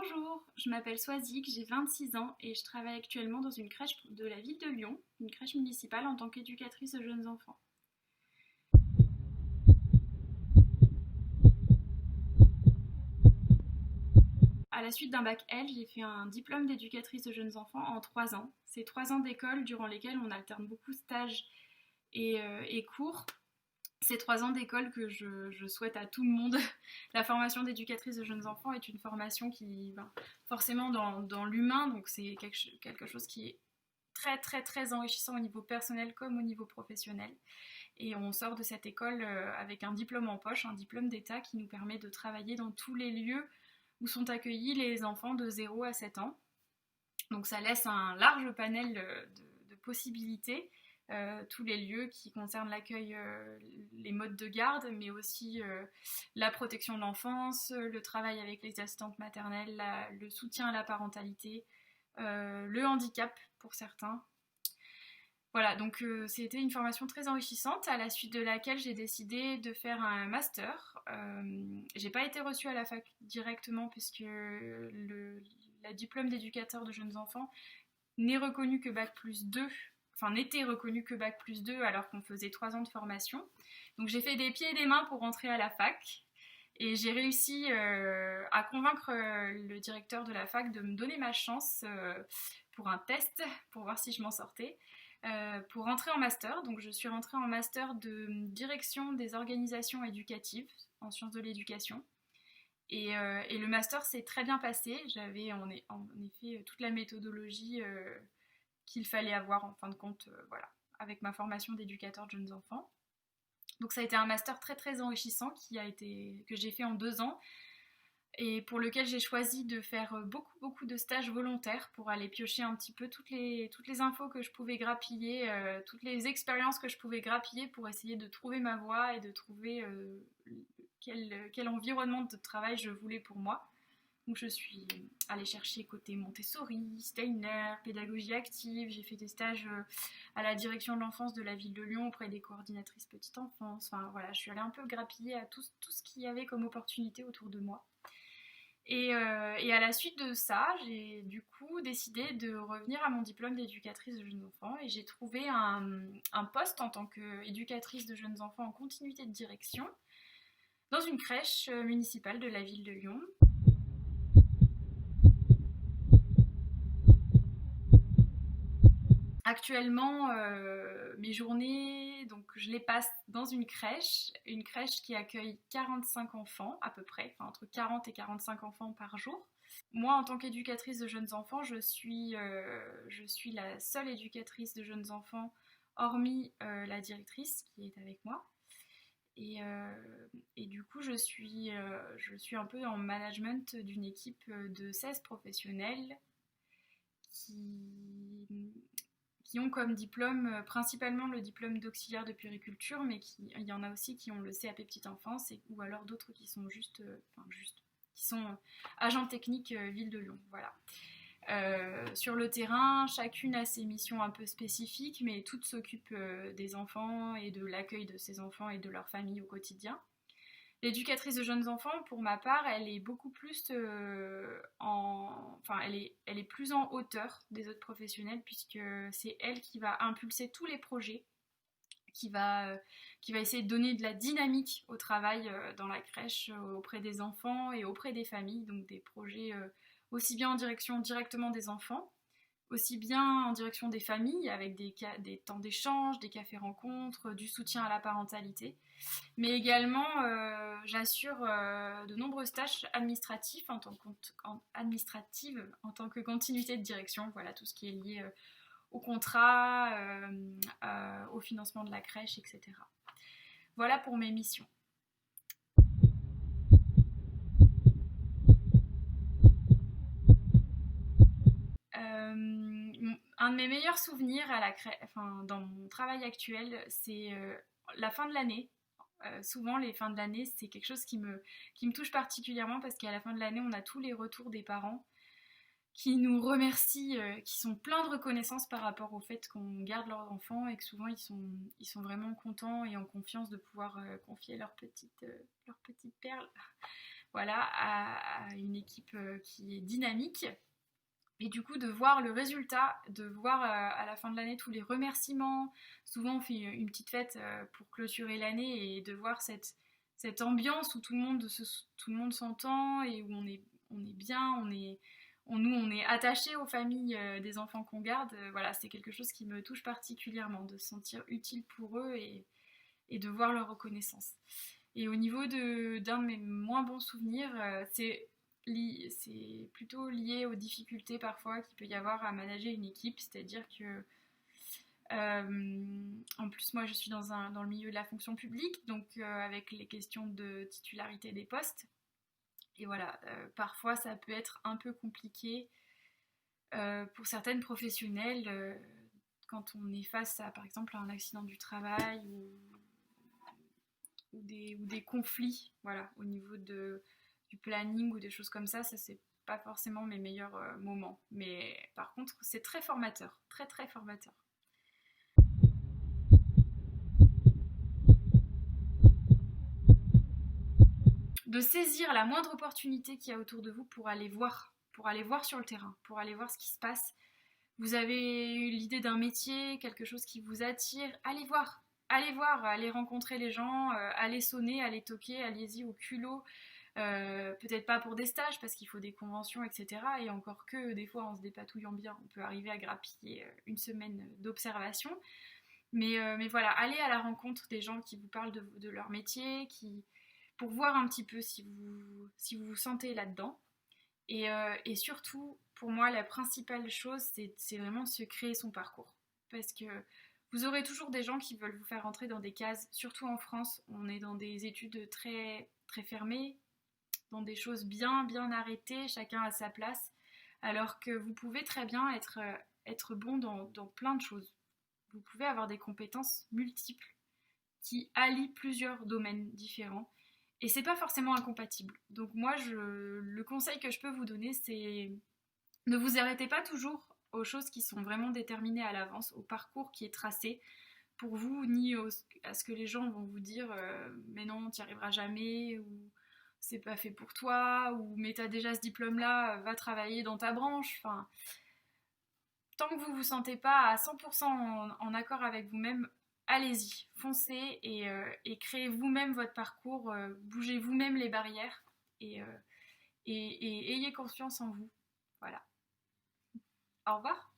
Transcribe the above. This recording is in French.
Bonjour, je m'appelle Swazik, j'ai 26 ans et je travaille actuellement dans une crèche de la ville de Lyon, une crèche municipale en tant qu'éducatrice de jeunes enfants. À la suite d'un bac L, j'ai fait un diplôme d'éducatrice de jeunes enfants en 3 ans. C'est 3 ans d'école durant lesquels on alterne beaucoup stages et cours. C'est 3 ans d'école que je souhaite à tout le monde. La formation d'éducatrice de jeunes enfants est une formation qui va forcément dans l'humain, donc c'est quelque chose qui est très très très enrichissant au niveau personnel comme au niveau professionnel. Et on sort de cette école avec un diplôme en poche, un diplôme d'État qui nous permet de travailler dans tous les lieux où sont accueillis les enfants de 0 à 7 ans. Donc ça laisse un large panel de possibilités, tous les lieux qui concernent l'accueil, les modes de garde, mais aussi la protection de l'enfance, le travail avec les assistantes maternelles, le soutien à la parentalité, le handicap pour certains. Voilà, donc c'était une formation très enrichissante à la suite de laquelle j'ai décidé de faire un master. J'ai pas été reçue à la fac directement puisque la diplôme d'éducateur de jeunes enfants n'est reconnu que bac plus 2, enfin n'était reconnu que bac plus 2 alors qu'on faisait 3 ans de formation. Donc j'ai fait des pieds et des mains pour rentrer à la fac et j'ai réussi à convaincre le directeur de la fac de me donner ma chance pour un test pour voir si je m'en sortais. Pour rentrer en master. Donc je suis rentrée en master de direction des organisations éducatives en sciences de l'éducation. Et le master s'est très bien passé. J'avais en effet toute la méthodologie qu'il fallait avoir en fin de compte, voilà, avec ma formation d'éducateur de jeunes enfants. Donc ça a été un master très très enrichissant que j'ai fait en 2 ans et pour lequel j'ai choisi de faire beaucoup de stages volontaires pour aller piocher un petit peu toutes les infos que je pouvais grappiller, toutes les expériences que je pouvais grappiller pour essayer de trouver ma voie et de trouver quel environnement de travail je voulais pour moi. Donc je suis allée chercher côté Montessori, Steiner, pédagogie active, j'ai fait des stages à la direction de l'enfance de la ville de Lyon auprès des coordinatrices petite enfance. Enfin voilà, je suis allée un peu grappiller à tout ce qu'il y avait comme opportunité autour de moi. Et à la suite de ça, j'ai du coup décidé de revenir à mon diplôme d'éducatrice de jeunes enfants et j'ai trouvé un poste en tant qu'éducatrice de jeunes enfants en continuité de direction dans une crèche municipale de la ville de Lyon. Actuellement, mes journées, donc je les passe dans une crèche qui accueille 45 enfants à peu près, enfin entre 40 et 45 enfants par jour. Moi, en tant qu'éducatrice de jeunes enfants, je suis la seule éducatrice de jeunes enfants, hormis la directrice qui est avec moi. Et du coup, je suis un peu en management d'une équipe de 16 professionnels qui, qui ont comme diplôme principalement le diplôme d'auxiliaire de puériculture, mais il y en a aussi qui ont le CAP petite enfance, ou alors d'autres qui sont qui sont agents techniques ville de Lyon. Voilà. Sur le terrain, chacune a ses missions un peu spécifiques, mais toutes s'occupent des enfants et de l'accueil de ces enfants et de leur famille au quotidien. L'éducatrice de jeunes enfants, pour ma part, elle est beaucoup plus elle est plus en hauteur des autres professionnels puisque c'est elle qui va impulser tous les projets, qui va essayer de donner de la dynamique au travail dans la crèche auprès des enfants et auprès des familles, donc des projets aussi bien en direction directement des enfants, aussi bien en direction des familles avec des temps d'échange, des cafés-rencontres, du soutien à la parentalité, mais également j'assure de nombreuses tâches administratives en tant que continuité de direction, voilà tout ce qui est lié au contrat, au financement de la crèche, etc. Voilà pour mes missions. Un de mes meilleurs souvenirs dans mon travail actuel, c'est la fin de l'année. Souvent, les fins de l'année, c'est quelque chose qui me touche particulièrement parce qu'à la fin de l'année, on a tous les retours des parents qui nous remercient, qui sont pleins de reconnaissance par rapport au fait qu'on garde leurs enfants et que souvent ils sont vraiment contents et en confiance de pouvoir confier leur petite perle voilà, à une équipe qui est dynamique. Et du coup, de voir le résultat, de voir à la fin de l'année tous les remerciements. Souvent, on fait une petite fête pour clôturer l'année et de voir cette ambiance où tout le monde s'entend et où on est bien, nous, on est attachés aux familles des enfants qu'on garde. Voilà, c'est quelque chose qui me touche particulièrement, de se sentir utile pour eux et de voir leur reconnaissance. Et au niveau d'un de mes moins bons souvenirs, c'est plutôt lié aux difficultés parfois qu'il peut y avoir à manager une équipe, c'est-à-dire que en plus moi je suis dans le milieu de la fonction publique, donc avec les questions de titularité des postes, et voilà, parfois ça peut être un peu compliqué pour certaines professionnelles quand on est face à par exemple à un accident du travail ou des conflits, voilà, au niveau du planning ou des choses comme ça c'est pas forcément mes meilleurs moments. Mais par contre, c'est très formateur, très très formateur. De saisir la moindre opportunité qu'il y a autour de vous pour aller voir sur le terrain, pour aller voir ce qui se passe. Vous avez eu l'idée d'un métier, quelque chose qui vous attire, allez voir, allez rencontrer les gens, allez sonner, allez toquer, allez-y au culot. Peut-être pas pour des stages parce qu'il faut des conventions, etc. Et encore que des fois en se dépatouillant bien, on peut arriver à grappiller une semaine d'observation. Mais voilà, allez à la rencontre des gens qui vous parlent de leur métier, pour voir un petit peu si vous sentez là-dedans. Et surtout, pour moi, la principale chose, c'est vraiment de se créer son parcours. Parce que vous aurez toujours des gens qui veulent vous faire rentrer dans des cases, surtout en France, on est dans des études très, très fermées, dans des choses bien, bien arrêtées, chacun à sa place, alors que vous pouvez très bien être bon dans plein de choses. Vous pouvez avoir des compétences multiples qui allient plusieurs domaines différents. Et c'est pas forcément incompatible. Donc moi, le conseil que je peux vous donner, c'est ne vous arrêtez pas toujours aux choses qui sont vraiment déterminées à l'avance, au parcours qui est tracé pour vous, ni à ce que les gens vont vous dire mais non, tu n'y arriveras jamais, ou c'est pas fait pour toi, ou mais t'as déjà ce diplôme-là, va travailler dans ta branche. Enfin, tant que vous vous sentez pas à 100% en accord avec vous-même, allez-y, foncez et créez vous-même votre parcours, bougez vous-même les barrières et, euh, et ayez confiance en vous. Voilà. Au revoir.